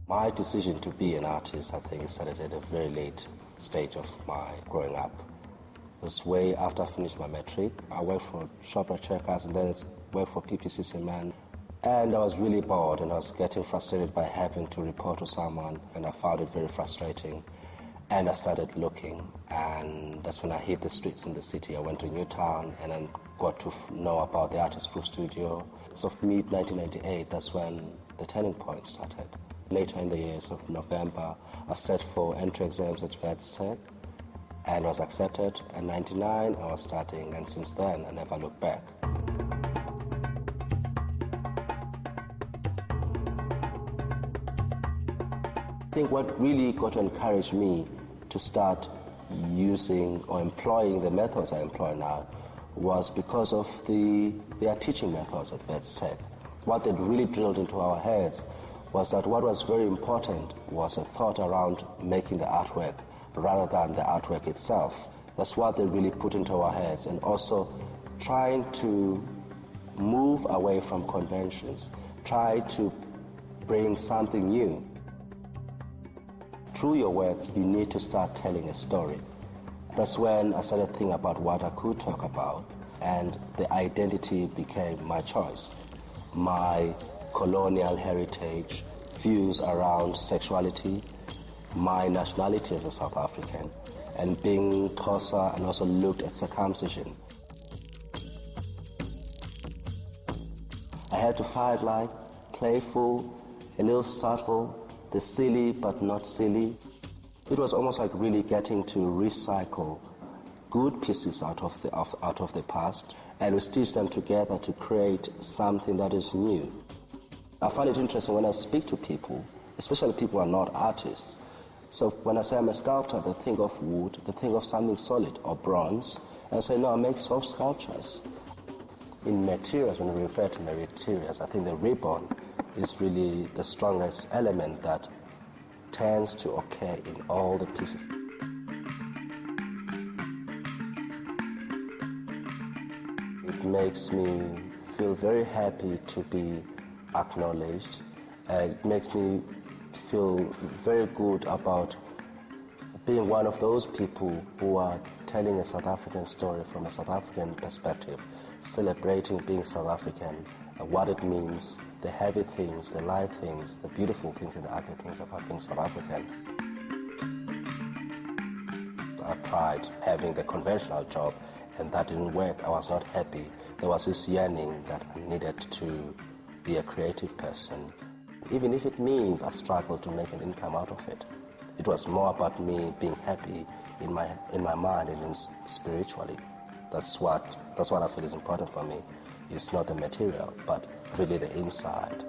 My decision to be an artist, I think, started at a very late stage of my growing up. It was way after I finished my matric. I worked for Shoprite Checkers and then worked for PPC Cement. And I was really bored and I was getting frustrated by having to report to someone, and I found it very frustrating. And I started looking, and that's when I hit the streets in the city. I went to Newtown and then got to know about the Artist Group Studio. So mid-1998, that's when the turning point started. Later in the years of November, I set for entry exams at Wits Tech and was accepted. In 99, I was starting, and since then, I never looked back. I think what really got to encourage me to start using or employing the methods I employ now was because of their teaching methods at Wits Tech. What they really drilled into our heads was that what was very important was a thought around making the artwork rather than the artwork itself. That's what they really put into our heads, and also trying to move away from conventions, try to bring something new. Through your work, you need to start telling a story. That's when I started thinking about what I could talk about, and the identity became my choice. My colonial heritage, views around sexuality, my nationality as a South African, and being Xhosa, and also looked at circumcision. I had to fight like playful, a little subtle, the silly but not silly. It was almost like really getting to recycle good pieces out of the past and we stitch them together to create something that is new. I find it interesting when I speak to people, especially people who are not artists. So when I say I'm a sculptor, they think of wood, they think of something solid or bronze, and I say, no, I make soft sculptures. In materials, when we refer to materials, I think the ribbon is really the strongest element that tends to occur in all the pieces. It makes me feel very happy to be acknowledged. It makes me feel very good about being one of those people who are telling a South African story from a South African perspective, celebrating being South African, and what it means, the heavy things, the light things, the beautiful things, and the ugly things about being South African. I tried having the conventional job, and that didn't work. I was not happy. There was this yearning that I needed to be a creative person. Even if it means I struggled to make an income out of it. It was more about me being happy in my mind and spiritually. That's what I feel is important for me. It's not the material, but really the inside.